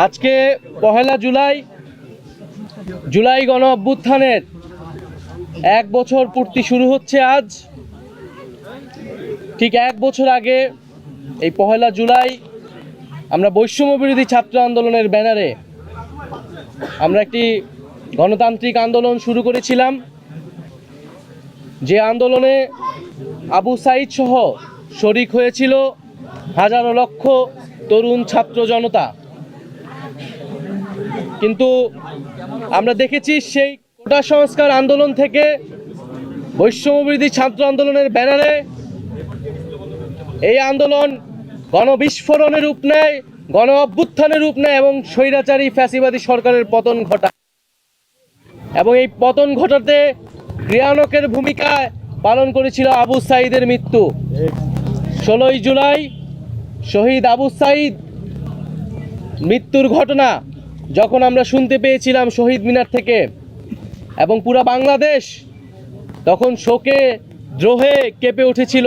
আজকে পহেলা জুলাই জুলাই গণ অভ্যুত্থানের 1 বছর পূর্তি শুরু হচ্ছে আজ। ঠিক 1 বছর আগে এই পহেলা জুলাই আমরা বৈষম্য বিরোধী ছাত্র আন্দোলনের ব্যানারে আমরা একটি গণতান্ত্রিক আন্দোলন শুরু করেছিলাম, যে আন্দোলনে আবু সাঈদ সহ শরিক হয়েছিল হাজারো লক্ষ তরুণ ছাত্র জনতা। কিন্তু আমরা দেখেছি সেই কোটা সংস্কার আন্দোলন থেকে বৈষম্য বিরোধী ছাত্র আন্দোলনের ব্যানারে এই আন্দোলন গণবিস্ফোরণের রূপ নেয়, গণ অভ্যুত্থানের রূপ নেয় এবং স্বৈরাচারী ফ্যাসিবাদী সরকারের পতন ঘটায়। এবং এই পতন ঘটাতে ক্রিয়ানকের ভূমিকা পালন করেছিল আবু সাঈদের মৃত্যু। 16ই জুলাই শহীদ আবু সাঈদ মৃত্যুর ঘটনা যখন আমরা শুনতে পেয়েছিলাম শহীদ মিনার থেকে, এবং পুরো বাংলাদেশ তখন শোকে দ্রোহে কেঁপে উঠেছিল।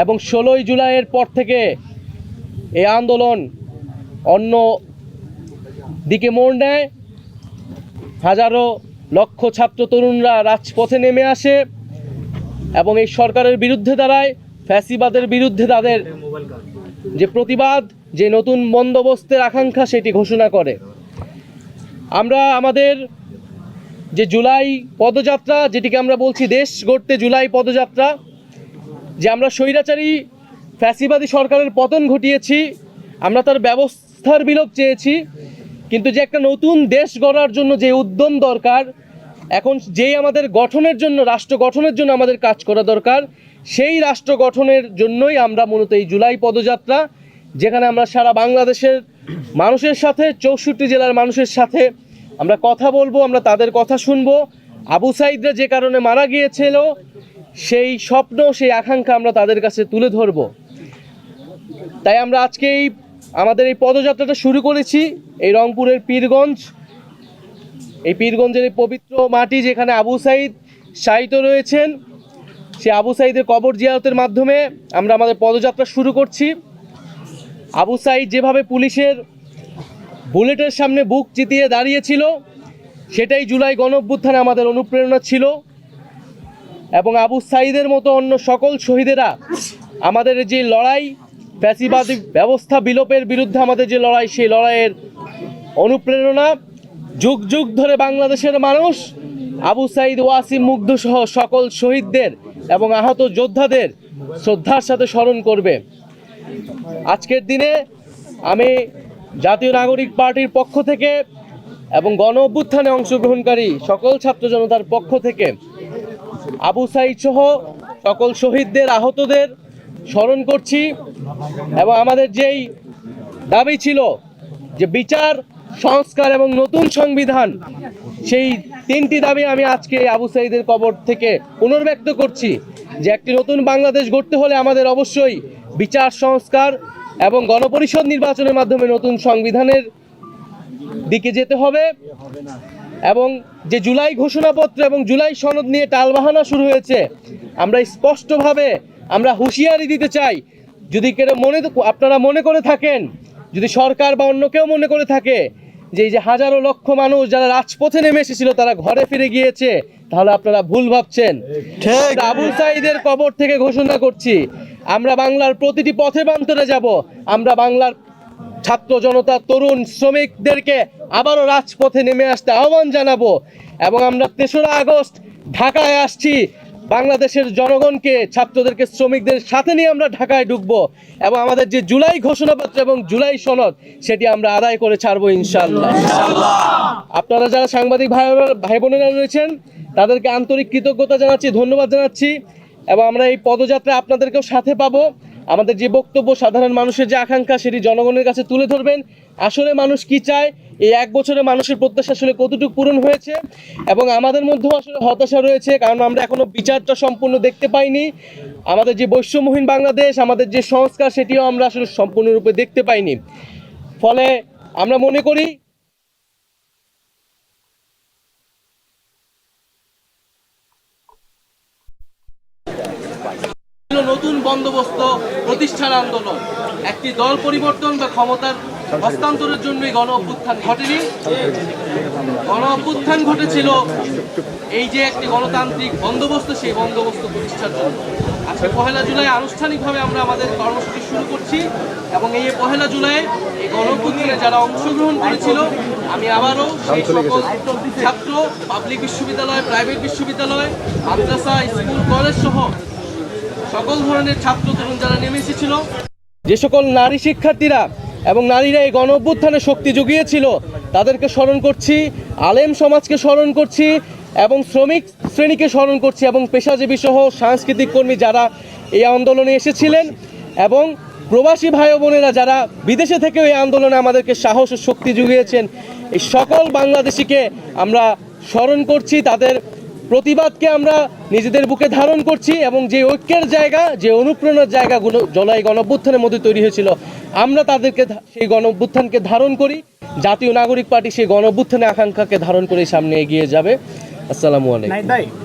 এবং 16ই জুলাইয়ের পর থেকে এই আন্দোলন অন্য দিকে মোড় নেয়। হাজারো লক্ষ ছাত্র তরুণরা রাজপথে নেমে আসে এবং এই সরকারের বিরুদ্ধে দাঁড়ায়, ফ্যাসিবাদের বিরুদ্ধে তাদের যে প্রতিবাদ, যে নতুন বন্দোবস্তের আকাঙ্ক্ষা সেটি ঘোষণা করে। আমরা আমাদের যে জুলাই পদযাত্রা, যেটিকে আমরা বলছি দেশ গড়তে জুলাই পদযাত্রা, যে আমরা স্বৈরাচারী ফ্যাসিবাদী সরকারের পতন ঘটিয়েছি, আমরা তার ব্যবস্থার বিলোপ চেয়েছি, কিন্তু যে একটা নতুন দেশ গড়ার জন্য যে উদ্যম দরকার, এখন যেই আমাদের গঠনের জন্য, রাষ্ট্র গঠনের জন্য আমাদের কাজ করা দরকার, সেই রাষ্ট্র গঠনের জন্যই আমরা মূলত এই জুলাই পদযাত্রা, যেখানে আমরা সারা বাংলাদেশের মানুষের সাথে, 64 জেলার মানুষের সাথে আমরা কথা বলবো, আমরা তাদের কথা শুনবো। আবু সাঈদরা যে কারণে মারা গিয়েছিল সেই স্বপ্ন, সেই আকাঙ্ক্ষা আমরা তাদের কাছে তুলে ধরব। তাই আমরা আজকে আমাদের এই পদযাত্রাটা শুরু করেছি এই রংপুরের পীরগঞ্জ, এই পীরগঞ্জের এই পবিত্র মাটি যেখানে আবু সাঈদ শায়িত রয়েছেন, সে আবু সাঈদের কবর জিয়ারতের মাধ্যমে আমরা আমাদের পদযাত্রা শুরু করছি। আবু সাঈদ যেভাবে পুলিশের বুলেটের সামনে বুক চিতিয়ে দাঁড়িয়েছিল, সেটাই জুলাই গণ অভ্যুত্থানে আমাদের অনুপ্রেরণা ছিল। এবং আবু সাঈদের মতো অন্য সকল শহীদেরা আমাদের যে লড়াই, ফ্যাসিবাদী ব্যবস্থা বিলোপের বিরুদ্ধে আমাদের যে লড়াই, সেই লড়াইয়ের অনুপ্রেরণা। যুগ যুগ ধরে বাংলাদেশের মানুষ আবু সাঈদ, ওয়াসিম, মুগ্ধ সহ সকল শহীদদের এবং আহত যোদ্ধাদের শ্রদ্ধার সাথে স্মরণ করবে। আজকের দিনে আমি জাতীয় নাগরিক পার্টির পক্ষ থেকে এবং গণ অভ্যুত্থানে অংশগ্রহণকারী সকল ছাত্র জনতার পক্ষ থেকে আবু সাঈদ সহ সকল শহীদদের, আহতদের স্মরণ করছি। এবং আমাদের যেই দাবি ছিল যে বিচার, সংস্কার এবং নতুন সংবিধান, সেই 3টি দাবি আমি আজকে আবু সাঈদের কবর থেকে পুনর্ব্যক্ত করছি। যে একটি নতুন বাংলাদেশ গড়তে হলে আমাদের অবশ্যই বিচার, সংস্কার এবং গণপরিষদ নির্বাচনের মাধ্যমে নতুন সংবিধানের দিকে যেতে হবে। এবং যে জুলাই ঘোষণাপত্র এবং জুলাই সনদ নিয়ে টালবাহানা শুরু হয়েছে, আমরা স্পষ্টভাবে আমরা হুঁশিয়ারি দিতে চাই, যদি আপনারা মনে করে থাকেন, যদি সরকার বা অন্য কেউ মনে করে থাকে যে এই যে হাজারো লক্ষ মানুষ যারা রাজপথে নেমে এসেছিল তারা ঘরে ফিরে গিয়েছে, তাহলে আপনারা ভুল ভাবছেন। আবু সাঈদের কবর থেকে ঘোষণা করছি, আমরা বাংলার প্রতিটি পথে প্রান্তরে যাব। আমরা বাংলার ছাত্র জনতা, তরুণ, শ্রমিকদেরকে আবারও রাজপথে নেমে আসতে আহ্বান জানাবো। এবং আমরা 3রা আগস্ট ঢাকায় আসছি, বাংলাদেশের জনগণকে, ছাত্রদেরকে, শ্রমিকদের সাথে নিয়ে আমরা ঢাকায় ঢুকবো এবং আমাদের যে জুলাই ঘোষণাপত্র এবং জুলাই সনদ, সেটি আমরা আদায় করে ছাড়বো ইনশাআল্লাহ। আপনারা যারা সাংবাদিক ভাই বোনেরা রয়েছেন, তাদেরকে আন্তরিক কৃতজ্ঞতা জানাচ্ছি, ধন্যবাদ জানাচ্ছি। এবং আমরা এই পদযাত্রায় আপনাদেরকেও সাথে পাবো। আমাদের যে বক্তব্য, সাধারণ মানুষের যে আকাঙ্ক্ষা, সেটি জনগণের কাছে তুলে ধরবেন। আসলে মানুষ কি চায়, এই 1 বছরে মানুষের প্রত্যাশা আসলে কতটুকু পূরণ হয়েছে। এবং আমাদের মধ্যেও আসলে হতাশা রয়েছে, কারণ আমরা এখনো বিচারটা সম্পূর্ণ দেখতে পাইনি। আমাদের যে বৈষম্যহীন বাংলাদেশ, আমাদের যে সংস্কার, সেটিও আমরা আসলে সম্পূর্ণরূপে দেখতে পাইনি। ফলে আমরা মনে করি নতুন বন্দোবস্ত প্রতিষ্ঠান আন্দোলন, একটি দল পরিবর্তন বা ক্ষমতার হস্তান্তরের জন্যই গণ অভ্যুত্থান ঘটেনি। গণ অভ্যুত্থান ঘটেছিল এই যে একটি গণতান্ত্রিক বন্দোবস্ত, সেই বন্দোবস্ত প্রতিষ্ঠার জন্য। আজকে 1 জুলাই আনুষ্ঠানিকভাবে আমরা আমাদের কর্মসূচি শুরু করছি এবং এই 1 জুলাই এই গণ অভ্যুত্থানে যারা অংশগ্রহণ করেছিল, আমি আবারও সেই সকল ছাত্র, পাবলিক বিশ্ববিদ্যালয়, প্রাইভেট বিশ্ববিদ্যালয়, মাদ্রাসা, স্কুল, কলেজ সহ সকল ধরনের ছাত্র তরুণ যারা নেমে এসেছিল, যে সকল নারী শিক্ষার্থীরা এবং নারীরা এই গণ অভ্যুত্থানে শক্তি জুগিয়েছিল, তাদেরকে স্মরণ করছি, আলেম সমাজকে স্মরণ করছি এবং শ্রমিক শ্রেণীকে স্মরণ করছি এবং পেশাজীবী সহ সাংস্কৃতিক কর্মী যারা এই আন্দোলনে এসেছিলেন এবং প্রবাসী ভাই বোনেরা যারা বিদেশে থেকেও এই আন্দোলনে আমাদেরকে সাহস ও শক্তি জুগিয়েছেন, এই সকল বাংলাদেশিকে আমরা স্মরণ করছি। তাদের প্রতিবাদকে আমরা নিজেদের বুকে ধারণ করছি এবং যে ঐক্যের জায়গা, যে অনুপ্রেরণার জায়গাগুলো জুলাই গণ অভ্যুত্থানের মধ্যে তৈরি হয়েছিল, আমরা তাদেরকে সেই গণ অভ্যুত্থানকে ধারণ করি। জাতীয় নাগরিক পার্টি সেই গণ অভ্যুত্থানের আকাঙ্ক্ষাকে ধারণ করে সামনে এগিয়ে যাবে। আসসালামু আলাইকুম।